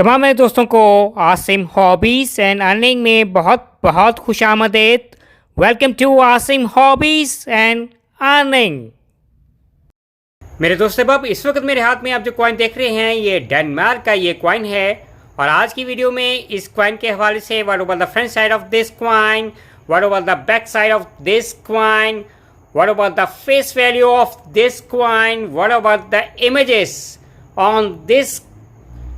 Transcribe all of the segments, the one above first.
तमाम मेरे दोस्तों को आसिम हॉबीज़ एंड अर्निंग में बहुत बहुत खुशामदीद। Welcome to Asim hobbies and earning. मेरे दोस्तों अब इस वक्त मेरे हाथ में आप जो कॉइन देख रहे हैं ये डेनमार्क का ये कॉइन है और आज की वीडियो में इस कॉइन के हवाले से what about the front side of this coin, what about the back side of this coin, what about the face value of this coin, what about the images on this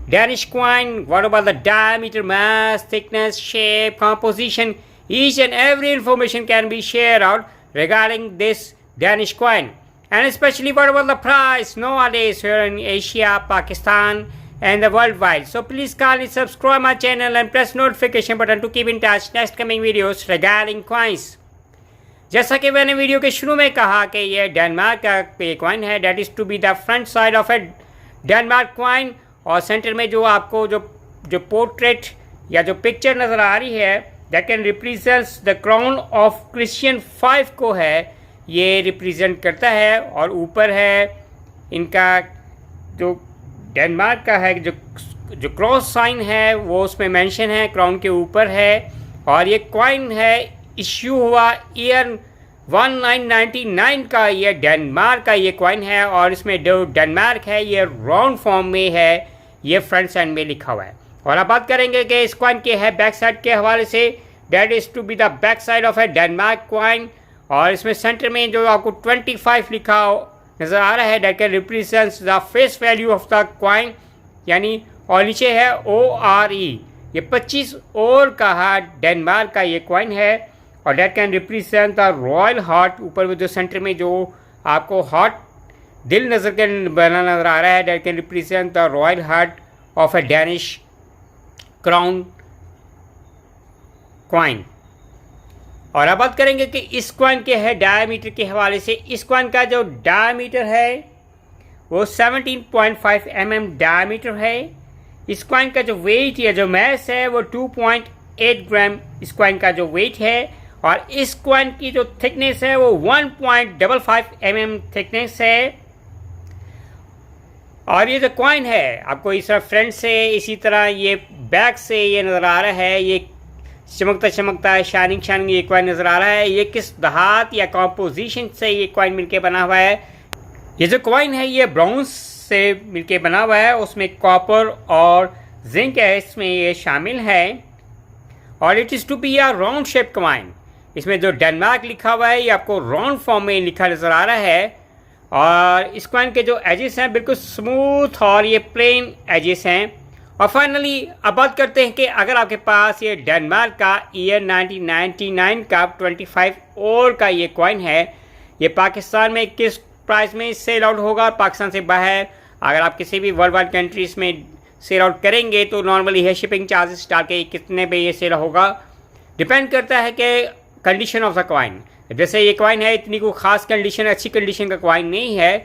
Danish coin, what about the diameter, mass, thickness, shape, composition, each and every information can be shared out regarding this Danish coin. And especially what about the price nowadays here in Asia, Pakistan and the worldwide. So please kindly subscribe my channel and press notification button to keep in touch next coming videos regarding coins. जैसा कि मैंने video के शुरू में कहा कि ये Denmark का कॉइन है, that is to be the front side of a Denmark coin. और सेंटर में जो आपको जो पोर्ट्रेट या जो पिक्चर नज़र आ रही है that can represents the crown of Christian 5 को है, ये रिप्रेजेंट करता है। और ऊपर है इनका जो डेनमार्क का है जो क्रॉस साइन है वो उसमें मेंशन है, क्राउन के ऊपर है। और ये कॉइन है इश्यू हुआ ईयर 1999 का, ये डेनमार्क का ये कॉइन है और इसमें जो डेनमार्क है ये राउंड फॉर्म में है, ये फ्रंट साइड में लिखा हुआ है। और अब बात करेंगे कि इस कॉइन के है बैक साइड के हवाले से, that is to be the back side of a Denmark coin. और इसमें सेंटर में जो आपको 25 लिखा नज़र आ रहा है that can represents the face value of the coin, यानी और नीचे है ORE, ये 25 और का डेनमार्क का ये कॉइन है। और that can represent the royal heart, ऊपर में जो सेंटर में जो आपको हार्ट दिल बना नजर आ रहा है that can represent the royal heart of A Danish crown coin. और अब बात करेंगे कि इस कॉइन के है डायमीटर के हवाले से। इस कॉइन का जो डायमीटर है वो 17.5 mm डायमीटर है। इस कॉइन का जो वेट या जो मैस है वो 2.8 ग्राम इस कॉइन का जो वेट है। और इस कॉइन की जो थिकनेस है वो 1.55 mm थिकनेस है। और ये जो कॉइन है आपको इस तरह फ्रंट से, इसी तरह ये बैक से ये नज़र आ रहा है, ये चमकता चमकता शाइनिंग ये कॉइन नज़र आ रहा है। ये किस धात या कॉम्पोजिशन से ये कॉइन मिलके बना हुआ है? ये जो कॉइन है ये ब्रॉन्ज से मिलके बना हुआ है, उसमें कॉपर और जिंक है इसमें ये शामिल है। और it is to be a round shape coin. इसमें जो डेनमार्क लिखा हुआ है ये आपको राउंड फॉर्म में लिखा नज़र आ रहा है। और इस कॉइन के जो एजेस हैं बिल्कुल स्मूथ और ये प्लेन एजेस हैं। और फाइनली अब बात करते हैं कि अगर आपके पास ये डेनमार्क का ईयर 1999 का 25 और का ये कॉइन है, ये पाकिस्तान में किस प्राइस में सेल आउट होगा? पाकिस्तान से बाहर अगर आप किसी भी वर्ल्ड वाइड कंट्रीज़ में सेल आउट करेंगे तो नॉर्मली है शिपिंग चार्जेस डाल के कितने पे ये सेल होगा, डिपेंड करता है कि कंडीशन ऑफ द कॉइन। जैसे ये कॉइन है इतनी कोई ख़ास कंडीशन, अच्छी कंडीशन का कॉइन नहीं है,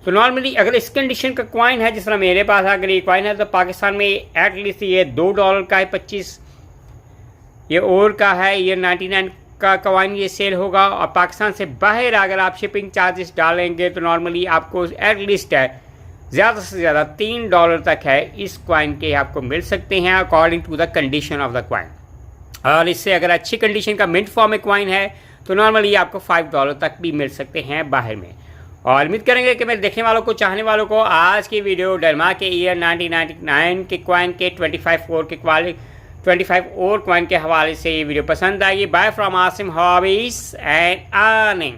तो नॉर्मली अगर इस कंडीशन का कॉइन है जिस तरह मेरे पास अगर ये कॉइन है तो पाकिस्तान में एटलीस्ट ये $2 का है, 25 ये और का है, ये 99 का कॉइन ये सेल होगा। और पाकिस्तान से बाहर अगर आप शिपिंग चार्जेस डालेंगे तो नॉर्मली आपको एटलीस्ट है ज़्यादा से ज़्यादा $3 तक है इस कॉइन के आपको मिल सकते हैं according to the condition of the coin. और इससे अगर अच्छी कंडीशन का मिंट फॉर्म में कॉइन है तो नॉर्मली आपको $5 तक भी मिल सकते हैं बाहर में। और उम्मीद करेंगे कि मेरे देखने वालों को, चाहने वालों को आज की वीडियो डेनमार्क के ईयर 1999 के कॉइन के 25 और कॉइन के हवाले से ये वीडियो पसंद आएगी। Bye from Asim hobbies and earning.